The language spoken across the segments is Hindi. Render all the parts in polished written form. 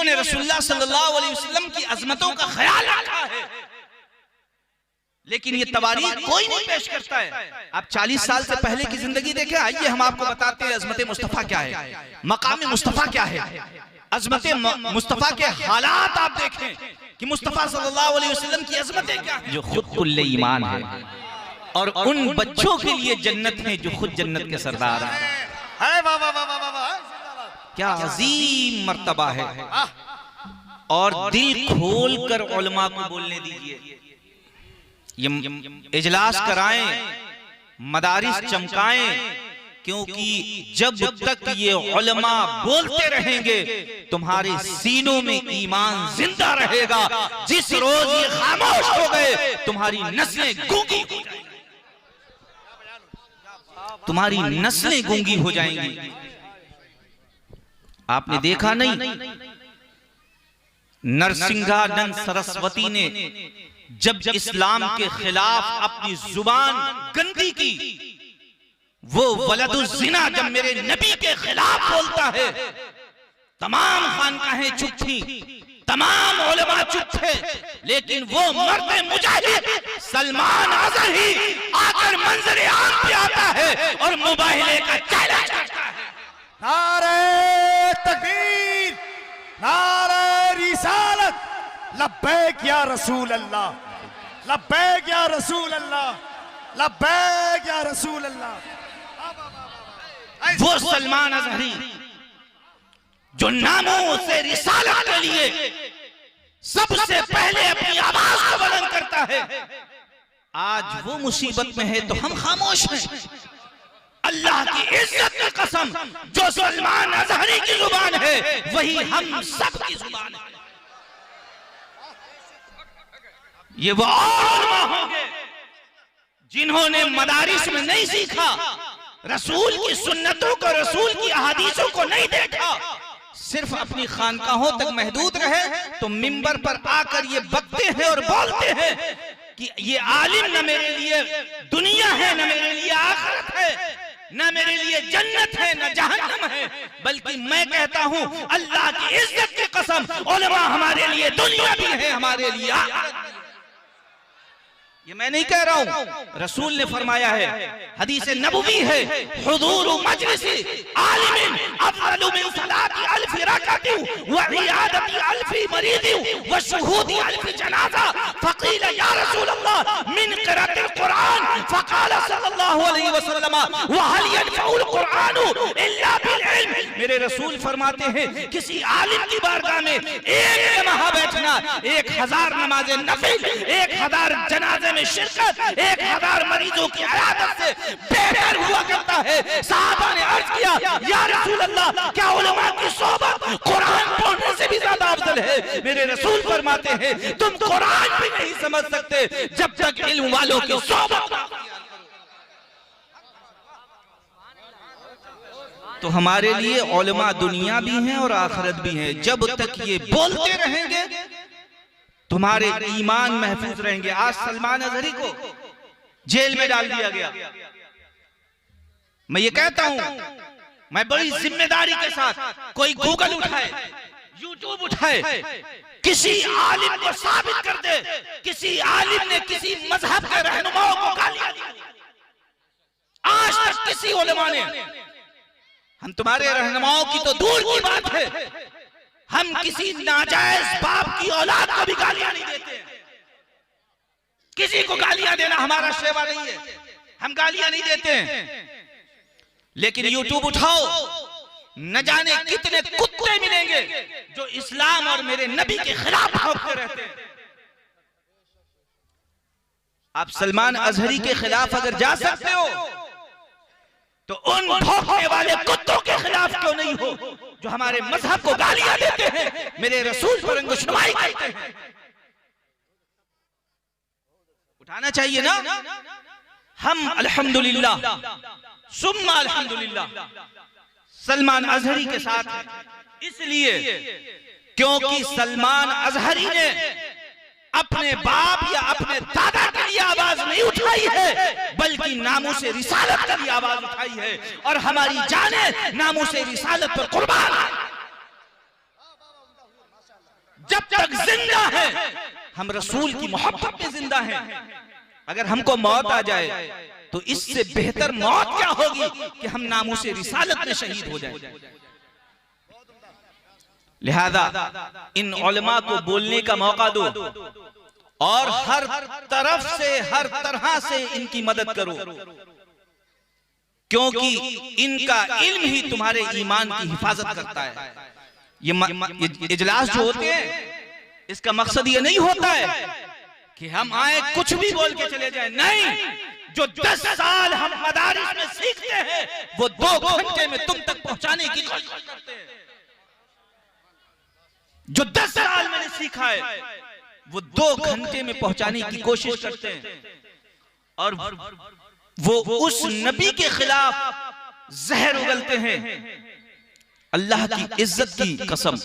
जिन्होंने रसूलुल्लाह सल्लल्लाहु अलैहि वसल्लम की अजमतों का ख्याल रखा है, लेकिन ये तवारीख कोई नहीं पेश करता है। आप 40 साल से पहले की जिंदगी देखें, आइए हम आपको बताते हैं अजमत मुस्तफा क्या है, मकाम मुस्तफा क्या है, अजमत मुस्तफा के हालात आप देखें कि मुस्तफा सल्लल्लाहु अलैहि वसल्लम की अजमतें क्या है, जो खुद कुल्ले ईमान है, और उन बच्चों के लिए जन्नत है जो खुद जन्नत के सरदार हैं। क्या अजीम मर्तबा है। और दिल खोल कर उलमा को बोलने दीजिए, ये इजलास कराएं, मदारिस चमकाएं, क्योंकि जब तक ये उलमा बोलते रहेंगे तुम्हारे सीनों में ईमान जिंदा रहेगा। जिस रोज ये खामोश हो गए तुम्हारी नस्लें गूंगी हो जाएंगी, तुम्हारी नस्लें गूंगी हो जाएंगी। आपने देखा नहीं, नरसिंहानंद सरस्वती ने जब इस्लाम के खिलाफ अपनी जुबान गंदी की, वो वलदुज़्ज़िना जब मेरे नबी के खिलाफ बोलता है, तमाम खानकाहें चुप थी, तमाम उलमा चुप थे, लेकिन वो मर्द मुजाहिद सलमान अज़हरी आकर मंजर आम पे आता है और मुबाहिले का चैलेंज करता है। नारे तकबीर, नारे रिसालत, लब्बैक या रसूल अल्लाह, लब्बैक या रसूल अल्लाह, लब्बैक या रसूल अल्लाह। वो सलमान अज़हरी जो नामों से रिसालत के लिए सबसे पहले अपनी आवाज को बुलंद करता है, आज वो मुसीबत में है तो हम खामोश हैं। अल्लाह की इज्जत की कसम, जो सलमान अज़हरी की जुबान है वही हम सब की जुबान है। ये वो उलमा होंगे जिन्होंने मदारिस में नहीं सीखा, रसूल की सुन्नतों को, रसूल की अहादीसों को नहीं देखा, सिर्फ अपनी खानकाहों तक महदूद रहे, तो मिंबर पर आकर ये बकते हैं और बोलते हैं कि ये आलिम न मेरे लिए दुनिया है, न मेरे लिए आखिरत है, न मेरे लिए जन्नत है, न जहन्नम है, बल्कि मैं कहता हूं अल्लाह की इज्जत की कसम, उलमा हमारे लिए दुनिया भी है, हमारे लिए आखिरत भी है। ये मैं नहीं कह रहा हूं, रसूल ने फरमाया है, हदीस नबवी है, हुजूर मजलिसी आलिमिन अफजलु मिन सलाती अल्फ रकाती व इयादती अल्फ मरीदी व शुहूदी अल्फ जनाजा। फकील या रसूल अल्लाह मिन क़िराअतिल कुरान, फकाल सल्लल्लाहु अलैहि वसल्लम व हल यनफउल कुरान इल्ला बिल इल्म। मेरे रसूल फरमाते हैं, किसी आलिम की बारगाह में एक माह बैठना 1000 नमाज़े नफिल, 1000 जनाजे में शिरकत, 1000 मरीजों की इयादत से बेहतर हुआ करता है। साहबा ने अर्ज किया, या रसूल अल्लाह, क्या उलमा की सोहबत कुरान पढ़ने से भी ज्यादा अफजल है? मेरे रसूल फरमाते हैं, तुम कुरान भी नहीं समझ सकते जब तक इल्म वालों की सोहबत। तो हमारे लिए उलमा दुनिया भी हैं और आखिरत भी हैं। जब तक ये बोलते रहेंगे तुम्हारे ईमान महफूज रहेंगे। आज सलमान अज़हरी को जेल में डाल दिया गया। मैं ये कहता हूं, मैं बड़ी जिम्मेदारी के साथ, कोई गूगल उठाए, यूट्यूब उठाए, किसी आलिम को साबित कर दे किसी आलिम ने किसी मजहब के रहनुमाओं को गालियां दी। आज तक किसी उलमा ने, हम तुम्हारे रहनुमाओं की तो दूर की बात है, हम किसी नाजायज बाप की औलाद को भी गालियां नहीं देते। किसी को गालियां देना हमारा शेवा नहीं है, हम गालियां नहीं देते हैं। लेकिन यूट्यूब उठाओ, न जाने कितने कुत्ते मिलेंगे जो इस्लाम और मेरे नबी के खिलाफ भौंकते रहते हैं। आप सलमान अज़हरी के खिलाफ अगर जा सकते हो तो उन भौंकने वाले कुत्तों के खिलाफ क्यों नहीं हो जो हमारे मजहब को गालियां देते हैं, मेरे रसूल पर अंगुशनुमाई करते हैं। उठाना चाहिए ना। हम अल्हम्दुलिल्लाह सुम्मा अल्हम्दुलिल्लाह सलमान अज़हरी के साथ हैं, इसलिए क्योंकि सलमान अज़हरी ने अपने बाप या अपने दादा के लिए आवाज नहीं उठाई है, बल्कि नामूसे रिसालत के लिए आवाज उठाई है, और हमारी जानें नामूसे रिसालत पर कुर्बान है। तक जिंदा हैं, हम रसूल की मोहब्बत में जिंदा हैं। अगर हमको मौत आ जाए तो इससे बेहतर मौत क्या होगी कि हम नामूसे रिसालत में शहीद हो जाएं। लिहाजा इन उलमा को बोलने का मौका दो और हर तरफ से, हर तरह से इनकी मदद करो, क्योंकि इनका इल्म ही तुम्हारे ईमान की हिफाजत करता है। ये इजलास जो होते हैं इसका मकसद ये नहीं होता है कि हम आए कुछ भी बोल के चले जाएं, नहीं। जो 10 साल हम मदारिस में सीखते हैं वो 2 घंटे में तुम तक पहुंचाने की कोशिश करते हैं। जो 10 साल मैंने सीखा है वो 2 घंटे में पहुंचाने की कोशिश करते हैं, और वो उस नबी के खिलाफ जहर उगलते हैं। अल्लाह की इज्जत की कसम,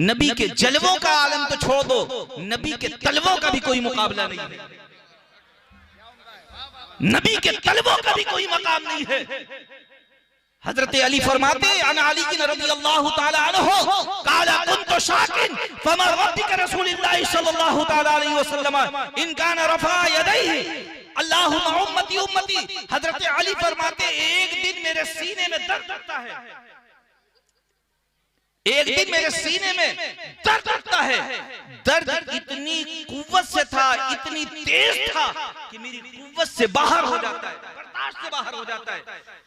नबी के जलवों का आलम तो छोड़ दो, नबी के तलवों का भी कोई मुकाबला नहीं है। नबी के तलवों का भी कोई मकाम नहीं है। हजरत अली फरमाते अन अली रज़ियल्लाहु तआला अन्हु काला कुन्तु शाकिन फमा रब्बिक रसूलुल्लाह सल्लल्लाहु तआला अलैहि वसल्लम इन कान रफा यदैहि अल्लाहुम्मा उम्मती उम्मती। हजरत अली फरमाते एक दिन मेरे सीने में दर्द होता है, एक दिन मेरे सीने में दर्द होता है। दर्द इतनी कुव्वत से था, इतनी तेज था कि मेरी कुव्वत से बाहर हो जाता है, बर्दाश्त से बाहर हो जाता है।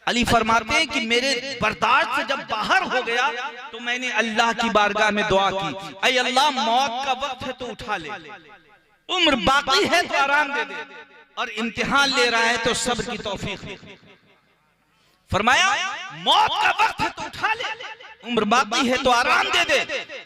अली फरमाते हैं कि मेरे बर्दाश्त से जब बाहर हो गया तो मैंने अल्लाह की बारगाह में दुआ की, ऐ अल्लाह मौत का वक्त है तो उठा ले, उम्र बाकी है तो आराम दे दे, और इम्तिहान ले रहा है तो सब्र की तौफीक दे। फरमाया मौत का वक्त है तो उठा ले, उम्र बाकी है तो आराम दे दे,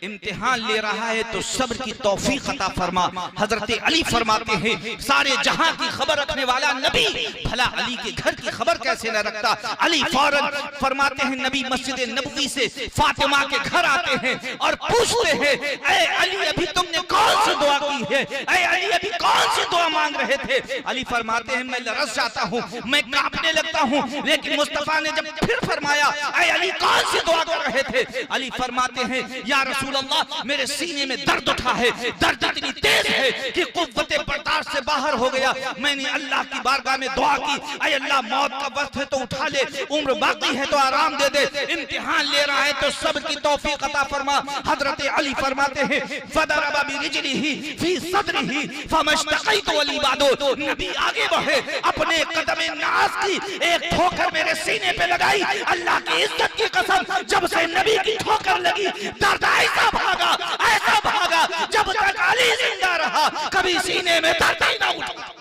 इम्तिहान ले रहा है तो सब्र की तौफीक अता फरमा। हजरत अली फरमाते हैं सारे जहां की खबर रखने वाला नबी भला अली के घर की खबर कैसे न रखता। अली फौरन फरमाते हैं नबी मस्जिद नबवी से फातिमा के घर आते हैं और पूछते हैं ऐ अली अभी तुमने कौन सी दुआ की है, ऐ अली अभी कौन सी दुआ मांग रहे थे। अली फरमाते हैं मैं लरस जाता हूँ, मैं कांपने लगता हूँ, लेकिन मुस्तफा ने जब फिर फरमाया ऐ अली कौन सी दुआ कर रहे थे, अली फरमाते हैं या रसूल अल्लाह मेरे सीने में दर्द उठा है, दर्द इतनी तेज है कि कुव्वते बर्दाश्त से बाहर हो गया। मैंने अल्लाह की बारगाह में दुआ की, ऐ अल्लाह मौत का वक्त है तो उठा ले, उम्र बाकी है तो आराम दे दे, इम्तिहान ले रहा है तो सब्र की तौफीक अता फरमा। हजरत अली फरमाते हैं फदरबा बिरिजलिही फी सदरिही फमश्तक़ैतु अली बादो। नबी आगे बढ़े, अपने कदम नाज की एक ठोकर मेरे सीने पे लगाई। अल्लाह की इज्जत की कसम जब से नबी की ठोकर लगी दर्द ऐसा भागा जब तक अली जिंदा रहा कभी सीने में दर्द ही ना उठा।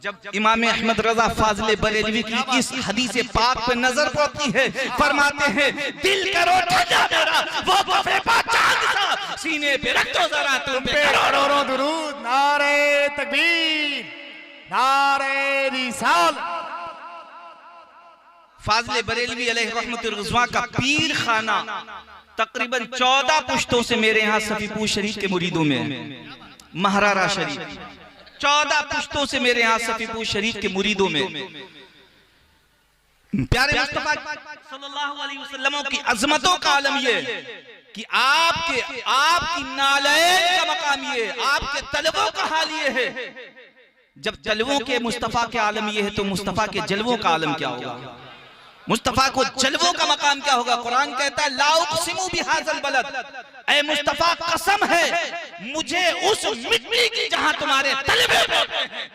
जब इमाम अहमद रजा फाजले बरेलवी की इस हदीस पाक पे नजर पड़ती है, फरमाते हैं दिल करो ठंडा मेरा वो वफे पा चांद सा, सीने पे रख दो जरा तुम पे करोड़ों दुरूद। नारे तकबीर, नारे रिसालत। फाजले बरेलवी अलैहि रहमतुर रिज़वान का पीर खाना तकरीबन 14 पुश्तों से मेरे यहाँ सफीपुर शरीफ के मुरीदों में है। महरारा शरीफ 14 पुश्तों से मेरे यहाँ सफीपुर शरीफ के मुरीदों में। प्यारे मुस्तफा सल्लल्लाहु अलैहि वसल्लम की अजमतों का आलम ये कि आपकी नालैन का मकाम ये, आपके तलबों का हाल ये है। जब तलबों के मुस्तफा के आलम ये है तो मुस्तफा के जलवों का आलम क्या होगा, मुस्तफा को जलवों का मकाम क्या होगा। कुरान कहता है ला उक़सिमु बिहाज़ल बलद, ऐ मुस्तफा कसम है मुझे उस मिट्टी की जहां तुम्हारे तलबे होते हैं।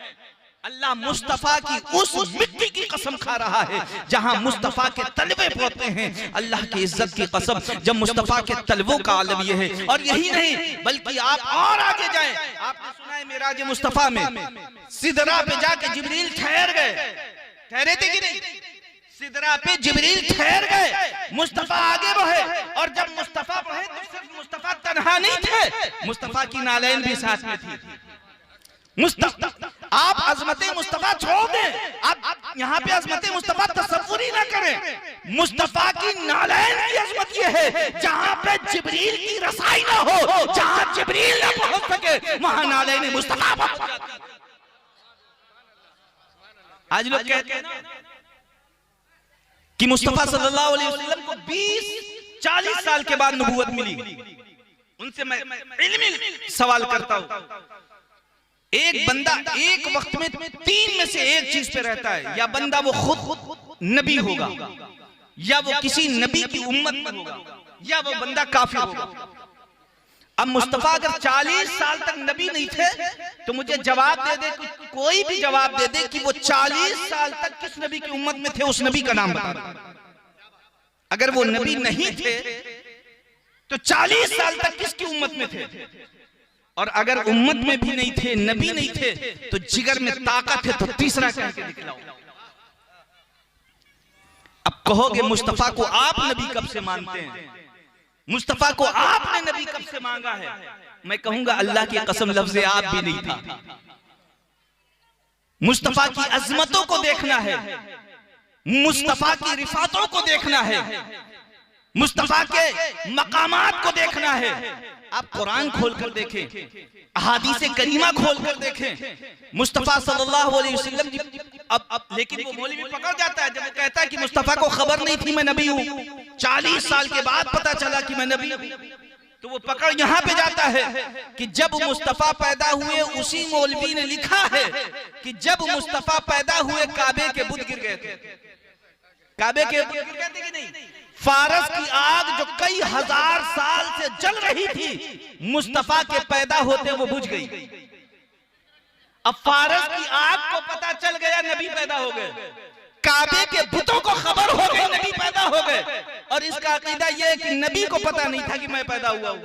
अल्लाह मुस्तफा की उस मिट्टी की कसम खा रहा है जहां मुस्तफा के तलबे पहुंचते हैं। अल्लाह की इज्जत की कसम जब मुस्तफा के तलबों का आलम ये है। और यही नहीं बल्कि आप और आगे जाएं, आपने सुना है मेराज मुस्तफा में सिदरा पे जाके जिब्रील ठहरे थे कि नहीं, सिदरा पे जिब्रील ठहर गए, मुस्तफा आगे बढ़े, और जब मुस्तफा बढ़े तो सिर्फ मुस्तफा तन्हा नहीं थे, मुस्तफा की नालैन भी साथ में थी। मुस्तफा आप अजमते मुस्तफा छोड़ दें, आप यहाँ पे अजमते मुस्तफा तसव्वुर ही ना करें। मुस्तफा की नालैन की अजमत ये है जहाँ पे जिब्रील की रसाई ना हो, जहाँ जिब्रील ना पहुंच सके वहाँ नालैन मुस्तफा पहुंच जाती है। आज लोग कहते हैं ना कि मुस्तफा सल्लल्लाहु अलैहि वसल्लम को 20-40 साल के बाद नबूवत मिली। उनसे मैं इल्मी सवाल करता हूं। एक बंदा एक वक्त में 3 में से एक चीज पे रहता है, या बंदा वो खुद नबी होगा, या वो किसी नबी की उम्मत में होगा, या वो बंदा काफिर होगा। अब मुस्तफा अगर 40 साल तक नबी नहीं थे तो मुझे जवाब दे दे, कोई भी जवाब दे दे कि वो 40 साल तक किस नबी की उम्मत में थे, उस नबी का नाम बता दे। अगर वो नबी नहीं थे तो 40 साल तक किसकी उम्मत में थे, और अगर उम्मत में भी नहीं थे, नबी नहीं थे, तो जिगर में ताकत है तो तीसरा कह के दिखलाओ। अब कहोगे मुस्तफा को आप नबी कब से मानते हैं, मुस्तफा को आपने नबी कब से मांगा है? मैं कहूंगा अल्लाह की कसम लफ्ज़ आप भी नहीं था। मुस्तफा की अजमतों को देखना है, मुस्तफा की रिफातों को देखना है, मुस्तफा के मकामात को देखना है। आप कुरान खोलकर देखें, अहादीस करीमा खोलकर देखें, मुस्तफा सल्लल्लाहु अलैहि वसल्लम की अब लेकिन वो मौलवी पकड़ जाता है जब वो कहता है कि मुस्तफा को खबर नहीं थी मैं नबी हूं, 40 साल के बाद पता चला कि मैं नबी हूं। तो वो पकड़ यहां पे जाता है कि जब मुस्तफा पैदा हुए, उसी मौलवी ने लिखा है कि जब मुस्तफा पैदा हुए काबे के बुत गिर गए थे। काबे के बुत गिर गए थे कि नहीं? फारस की आग जो कई हजार साल से जल रही थी, मुस्तफा के पैदा होते वो बुझ गई। अब फारस की आग को पता चल गया नबी पैदा हो गए, काबे के बुतों को खबर हो गई नबी पैदा हो गए, और इसका अकीदा यह है कि नबी को पता नहीं था कि मैं पैदा हुआ हूं।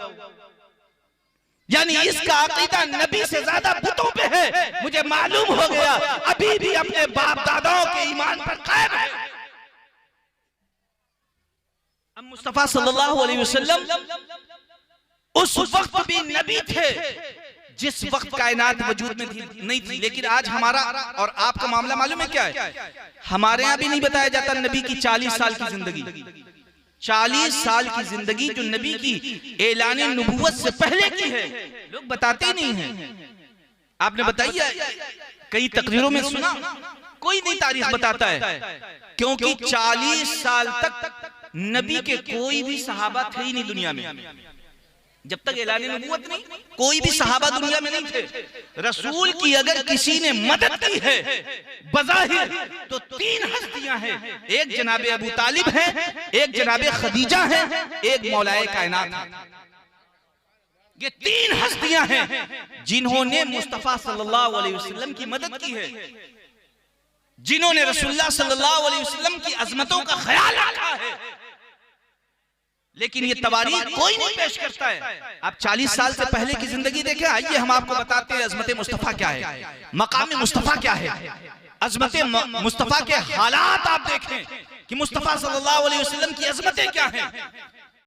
यानी इसका अकीदा नबी से ज्यादा बुतों पे है। मुझे मालूम हो गया अभी भी अपने बाप दादाओं के ईमान पर कायम है। अब मुस्तफा सल्लल्लाहु अलैहि वसल्लम उस वक्त भी नबी थे जिस वक्त कायनात वजूद में नहीं थी। लेकिन आज हमारा और आपका मामला मालूम है क्या है? हमारे यहाँ भी नहीं बताया जाता नबी की 40 साल की जिंदगी। 40 साल की जिंदगी जो नबी की ऐलान नबुव्वत से पहले की है, लोग बताते ही नहीं हैं। आपने बताई है कई तकरीरों में सुना, कोई नहीं तारीख बताता है, क्योंकि 40 साल तक नबी के कोई भी सहाबा थे ही नहीं दुनिया में। जब तक ऐलान नबुव्वत नहीं, कोई भी सहाबा दुनिया में नहीं थे। रसूल की अगर किसी ने मदद की है बज़ाहिर तो 3 हस्तियां हैं, एक जनाबे अबू तालिब है, एक जनाबे खदीजा है, एक मौलाए कायनात है। ये 3 हस्तियां हैं जिन्होंने मुस्तफा सल्लल्लाहु अलैहि वसल्लम की मदद की है, जिन्होंने रसूलुल्लाह सल्लल्लाहु अलैहि वसल्लम की अजमतों का ख्याल रखा है। लेकिन ये तवारीख कोई नहीं पेश करता है। आप 40 साल से पहले की जिंदगी देखें, आइए हम आपको बताते हैं अजमत मुस्तफा क्या है, मकाम मुस्तफा क्या है, अजमत मुस्तफा के हालात आप देखें कि मुस्तफा सल्लल्लाहु अलैहि वसल्लम की अजमतें क्या हैं।